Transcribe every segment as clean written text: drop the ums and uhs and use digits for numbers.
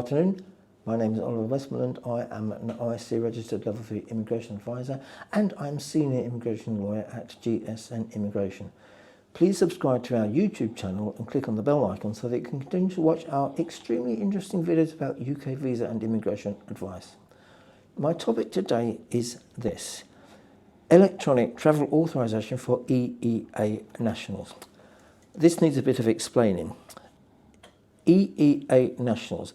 afternoon. My name is Oliver Westmoreland. I am an ISC registered level 3 immigration advisor and I'm senior immigration lawyer at GSN Immigration. Please subscribe to our YouTube channel and click on the bell icon so that you can continue to watch our extremely interesting videos about UK visa and immigration advice. My topic today is this: Electronic Travel Authorisation for EEA nationals. This needs a bit of explaining. EEA nationals.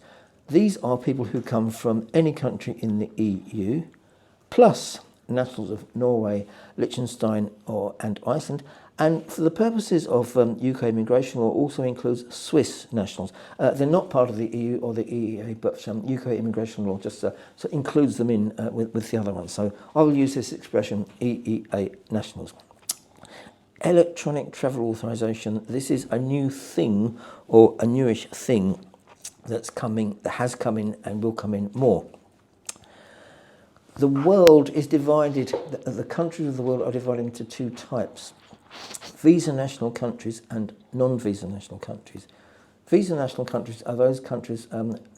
These are people who come from any country in the EU, plus nationals of Norway, Liechtenstein and Iceland, and for the purposes of UK immigration law also includes Swiss nationals. They're not part of the EU or the EEA, but UK immigration law just so includes them in with the other ones. So I will use this expression, EEA nationals. Electronic Travel Authorisation. This is a new thing, or a newish thing that's coming, that has come in and will come in more. The world is divided, the countries of the world are divided into two types: visa national countries and non-visa national countries. Visa national countries are those countries,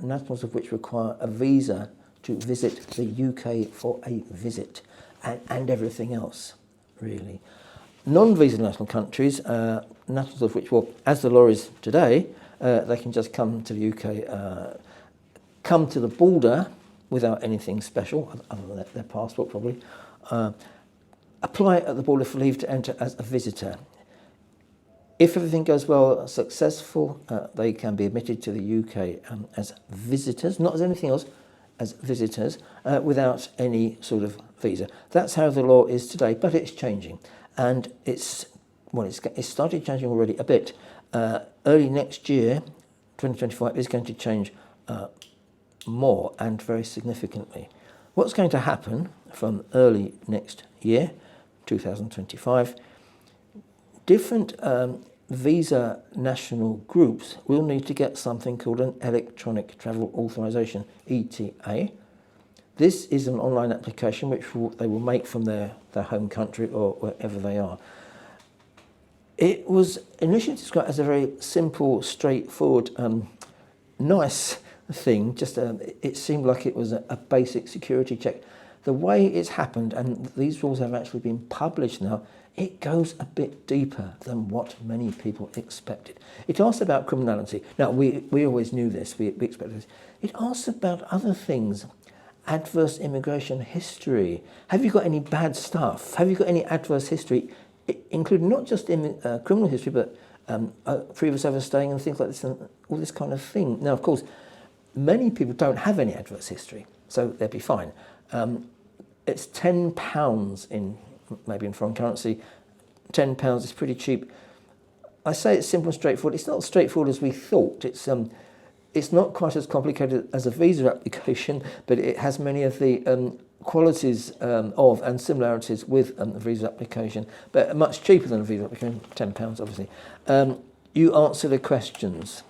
nationals of which require a visa to visit the UK for a visit and everything else, really. Non-visa national countries, nationals of which, well, as the law is today, they can just come to the UK, come to the border without anything special, other than their passport probably, apply at the border for leave to enter as a visitor. If everything goes well, successful, they can be admitted to the UK as visitors, not as anything else, as visitors, without any sort of visa. That's how the law is today, but it's changing. And it's started changing already a bit. Early next year, 2025, is going to change more and very significantly. What's going to happen from early next year, 2025, different visa national groups will need to get something called an Electronic Travel Authorization, ETA. This is an online application which they will make from their home country or wherever they are. It was initially described as a very simple, straightforward, nice thing. Just it seemed like it was a basic security check. The way it's happened, and these rules have actually been published now, it goes a bit deeper than what many people expected. It asks about criminality. Now, we always knew this, we expected this. It asks about other things. Adverse immigration history. Have you got any bad stuff? Have you got any adverse history, including not just criminal history, but previous overstaying and things like this, and all this kind of thing. Now, of course, many people don't have any adverse history, so they'll be fine. It's £10 maybe in foreign currency. £10 is pretty cheap. I say it's simple and straightforward. It's not as straightforward as we thought. It's not quite as complicated as a visa application, but it has many of the qualities of and similarities with a visa application, but much cheaper than a visa application, £10 obviously. You answer the questions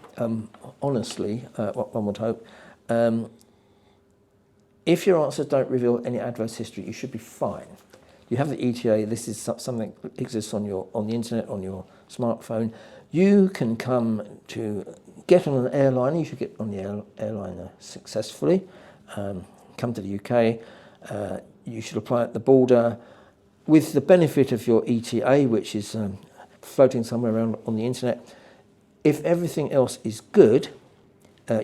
honestly, one would hope. If your answers don't reveal any adverse history, you should be fine. You have the ETA. This is something that exists on the internet, on your smartphone. You can come to get on an airliner. You should get on the airliner successfully. Come to the UK. You should apply at the border with the benefit of your ETA, which is floating somewhere around on the internet. If everything else is good,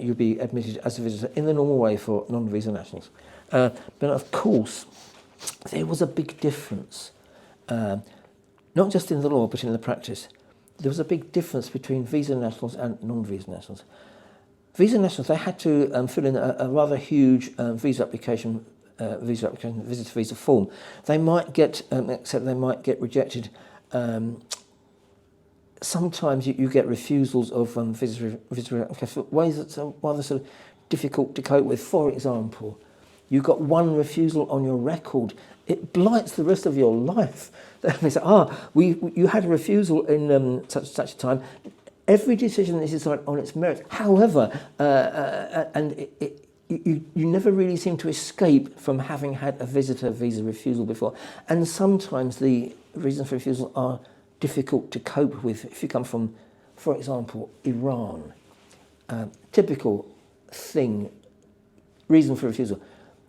you'll be admitted as a visitor in the normal way for non-visa nationals. But of course, there was a big difference, not just in the law, but in the practice. There was a big difference between visa nationals and non-visa nationals. Visa nationals, they had to fill in a rather huge visitor visa form. They might get accepted, they might get rejected. Sometimes you get refusals of visitor applications, ways that are rather sort of difficult to cope with. For example, you got one refusal on your record. It blights the rest of your life. They say, you had a refusal in such a time. Every decision is decided on its merits. However, you never really seem to escape from having had a visitor visa refusal before. And sometimes the reasons for refusal are difficult to cope with. If you come from, for example, Iran, typical reason for refusal.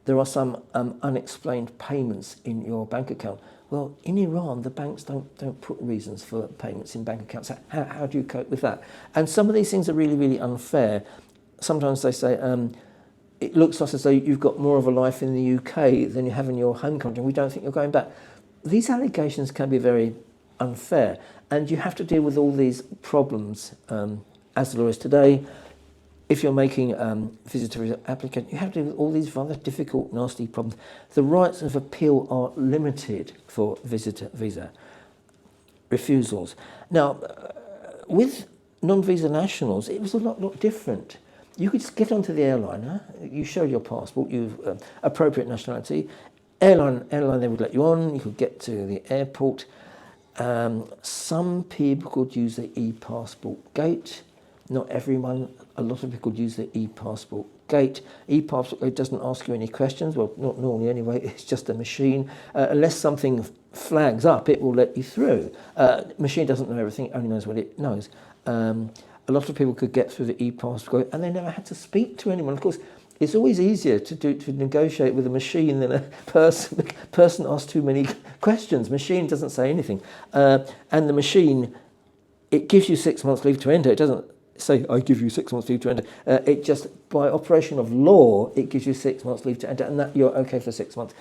There are some unexplained payments in your bank account. Well, in Iran, the banks don't put reasons for payments in bank accounts. How do you cope with that? And some of these things are really, really unfair. Sometimes they say, it looks like as though you've got more of a life in the UK than you have in your home country. We don't think you're going back. These allegations can be very unfair, and you have to deal with all these problems as the law is today. If you're making visitor visa application, you have to deal with all these rather difficult, nasty problems. The rights of appeal are limited for visitor visa refusals. Now, with non-visa nationals, it was a lot different. You could just get onto the airliner, you showed your passport, you've appropriate nationality, airline they would let you on, you could get to the airport. Some people could use the e-passport gate. Not everyone, a lot of people use the e-passport gate. E-passport gate doesn't ask you any questions, well, not normally anyway, it's just a machine. Unless something flags up, it will let you through. Machine doesn't know everything, only knows what it knows. A lot of people could get through the e-passport gate and they never had to speak to anyone. Of course, it's always easier to negotiate with a machine than a person. Person asks too many questions. Machine doesn't say anything. And the machine, it gives you 6 months leave to enter. It doesn't say, I give you 6 months leave to enter. It just, by operation of law, it gives you 6 months leave to enter, and that you're okay for 6 months.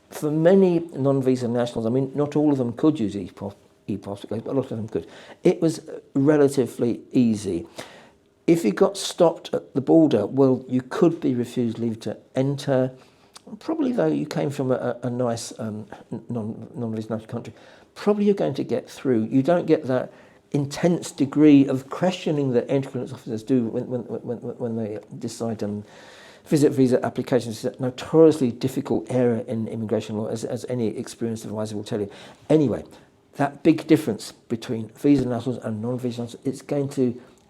For many non-visa nationals, I mean, not all of them could use e-passport, but a lot of them could. It was relatively easy. If you got stopped at the border, well, you could be refused leave to enter. Probably, though, you came from a nice non-visa national country, probably you're going to get through. You don't get that intense degree of questioning that entry clearance officers do when they decide visit visa applications. It's a notoriously difficult area in immigration law, as any experienced advisor will tell you. Anyway, that big difference between visa nationals and non-visa nationals,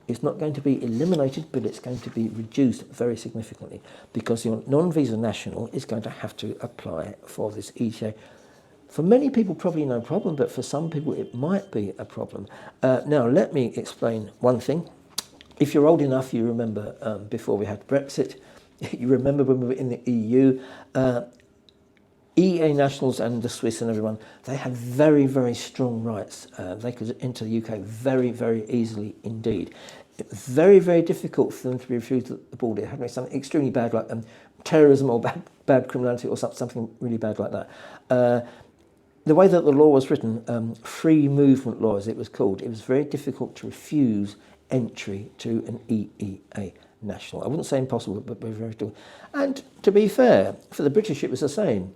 it's not going to be eliminated, but it's going to be reduced very significantly, because your non-visa national is going to have to apply for this ETA. For many people, probably no problem, but for some people, it might be a problem. Now, let me explain one thing. If you're old enough, you remember before we had Brexit, you remember when we were in the EU, EEA nationals and the Swiss and everyone, they had very, very strong rights. They could enter the UK very, very easily indeed. It was very, very difficult for them to be refused at the border. It had to be something extremely bad, like terrorism or bad criminality or something really bad like that. The way that the law was written, free movement law as it was called, it was very difficult to refuse entry to an EEA national. I wouldn't say impossible, but very difficult. And to be fair, for the British it was the same.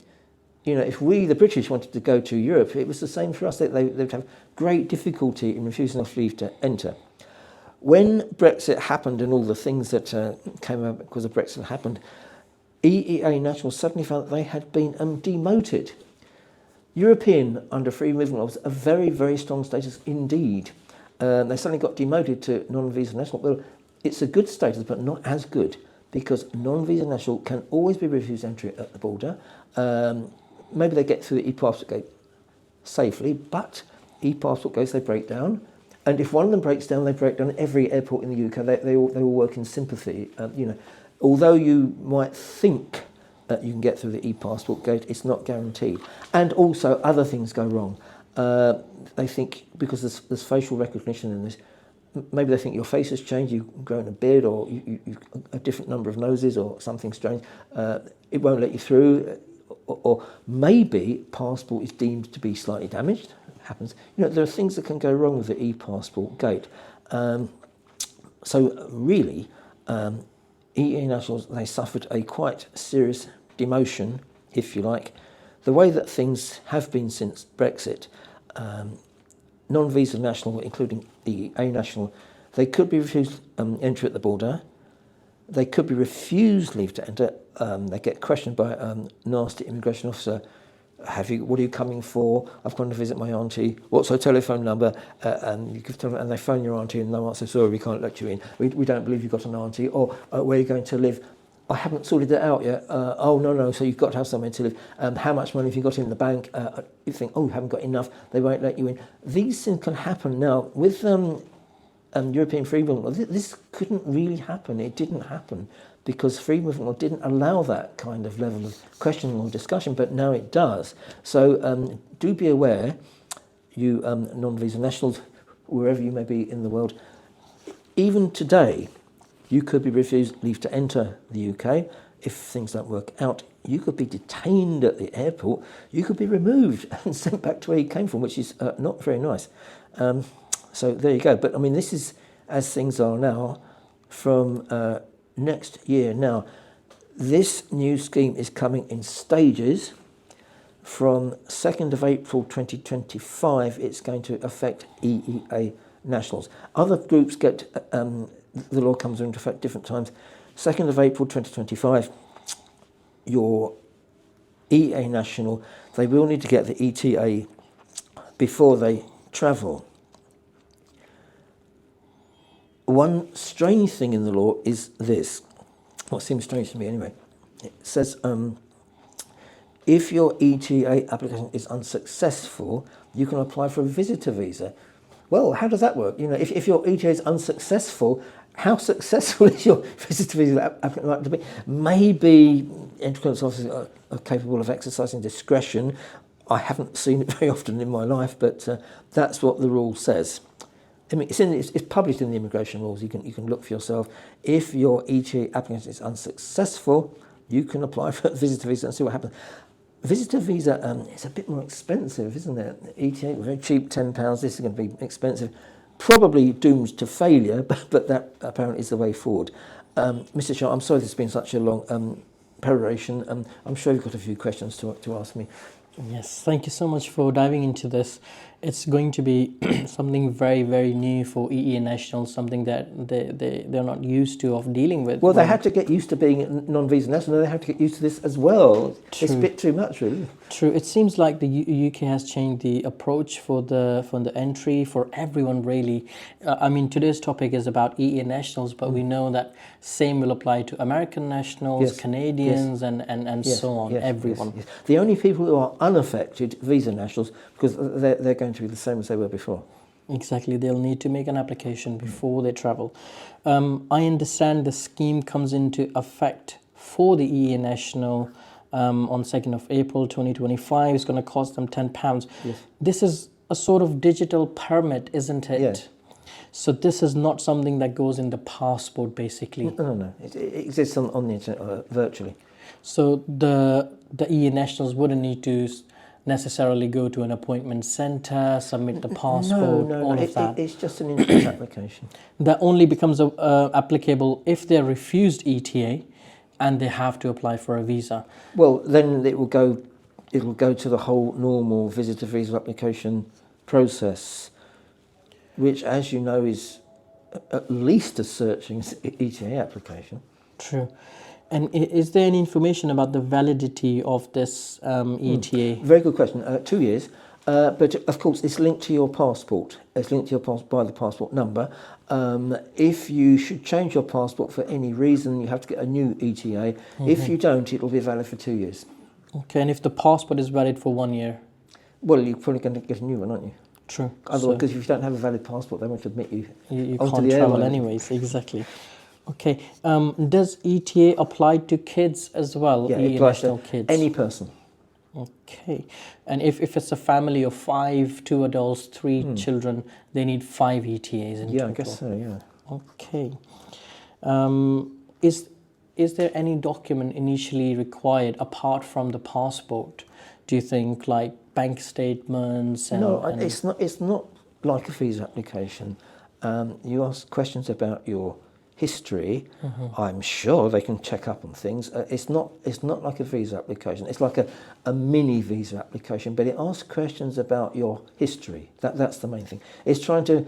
You know, if we, the British, wanted to go to Europe, it was the same for us. They would have great difficulty in refusing us leave to enter. When Brexit happened and all the things that came out because of Brexit happened, EEA nationals suddenly found that they had been demoted. European under free movement laws, a very, very strong status indeed. They suddenly got demoted to non-visa national. Well, it's a good status, but not as good, because non-visa national can always be refused entry at the border. Maybe they get through the e-passport gate safely, but e-passport gates, they break down. And if one of them breaks down, they break down at every airport in the UK. They all work in sympathy. Although you might think you can get through the e-passport gate, it's not guaranteed. And also other things go wrong. They think, because there's facial recognition in this, maybe they think your face has changed, you've grown a beard, or you've a different number of noses or something strange. It won't let you through. Or maybe passport is deemed to be slightly damaged. It happens. There are things that can go wrong with the e-passport gate. So really, EEA nationals, they suffered a quite serious demotion, if you like. The way that things have been since Brexit, non-visa national, including EEA national, they could be refused entry at the border. They could be refused leave to enter. They get questioned by a nasty immigration officer. What are you coming for? I've gone to visit my auntie. What's her telephone number? And you give them, and they phone your auntie and no answer. Sorry, we can't let you in. We don't believe you've got an auntie. Or where are you going to live? I haven't sorted it out yet. Oh, no, so you've got to have somewhere to live. How much money have you got in the bank? You think, you haven't got enough. They won't let you in. These things can happen. Now, with European free movement law, this couldn't really happen. It didn't happen because free movement law didn't allow that kind of level of questioning or discussion, but now it does. So do be aware, you non-visa nationals, wherever you may be in the world, even today, you could be refused leave to enter the UK. If things don't work out, you could be detained at the airport. You could be removed and sent back to where you came from, which is not very nice. So there you go. But I mean, this is as things are now from next year. Now, this new scheme is coming in stages. From 2nd of April 2025, it's going to affect EEA nationals. Other groups get, the law comes into effect different times. 2nd of April 2025, your EEA national, they will need to get the ETA before they travel. One strange thing in the law is this, what seems strange to me anyway. It says, if your ETA application is unsuccessful, you can apply for a visitor visa. Well, how does that work? You know, if your ETA is unsuccessful, how successful is your visitor visa application likely to be? Maybe entrance officers are capable of exercising discretion. I haven't seen it very often in my life, but that's what the rule says. I mean, it's published in the immigration rules. You can look for yourself. If your ETA application is unsuccessful, you can apply for a visitor visa and see what happens. Visitor visa is a bit more expensive, isn't it? ETA, very cheap, £10. This is going to be expensive. Probably doomed to failure, but that apparently is the way forward. Mr. Shah, I'm sorry this has been such a long peroration. I'm sure you've got a few questions to ask me. Yes, thank you so much for diving into this. It's going to be something very, very new for EEA nationals, something that they're not used to of dealing with. Well, they had to get used to being non-visa national. They have to get used to this as well. True. It's a bit too much, really. True. It seems like the UK has changed the approach for the entry for everyone, really. I mean, today's topic is about EEA nationals, but we know that same will apply to American nationals, yes, Canadians, yes, and yes, so on, yes, everyone. Yes, yes. The only people who are unaffected, visa nationals, because they're going to be the same as they were before. Exactly, they'll need to make an application before they travel. I understand the scheme comes into effect for the EEA national on 2nd of April 2025. It's going to cost them £10. Yes. This is a sort of digital permit, isn't it? Yes. So this is not something that goes in the passport, basically. No. It exists on the internet virtually. So the EEA nationals wouldn't need to necessarily go to an appointment centre, submit the passport, all of that. It's just an internet application. That only becomes applicable if they're refused ETA and they have to apply for a visa. Well, then it'll go to the whole normal visitor visa application process, which, as you know, is at least as searching as ETA application. True. And is there any information about the validity of this ETA? Very good question. 2 years. But of course, it's linked to your passport. It's linked to your passport by the passport number. If you should change your passport for any reason, you have to get a new ETA. If you don't, it will be valid for 2 years. Okay, and if the passport is valid for 1 year? Well, you're probably going to get a new one, aren't you? True. Otherwise, because if you don't have a valid passport, they won't admit you. You can't travel anyways, exactly. Okay. Does ETA apply to kids as well? Yeah, it applies to kids. Any person. Okay. And if it's a family of 5, 2 adults, 3 children, they need 5 ETAs in total? I guess so, yeah. Okay. Is there any document initially required apart from the passport? Do you think, like bank statements? It's not like a visa application. You ask questions about your history. I'm sure they can check up on things. It's not like a visa application. It's like a mini visa application, but it asks questions about your history. That's the main thing. It's trying to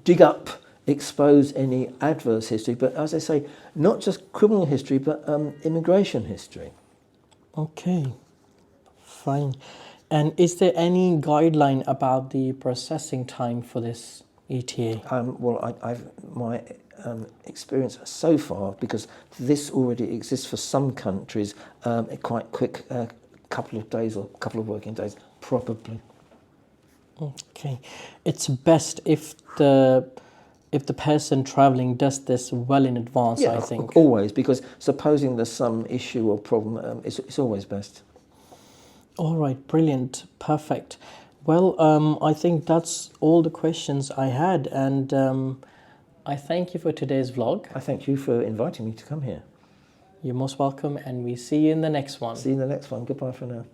dig up, expose any adverse history, but as I say, not just criminal history, but immigration history. Okay, fine. And is there any guideline about the processing time for this ETA? My experience so far, because this already exists for some countries, quite quick, couple of days or couple of working days, probably. Okay, it's best if the if the person traveling does this well in advance, Yeah, I think. always, because supposing there's some issue or problem, it's always best. All right, brilliant, perfect. Well, I think that's all the questions I had, and I thank you for today's vlog. I thank you for inviting me to come here. You're most welcome, and we see you in the next one. See you in the next one. Goodbye for now.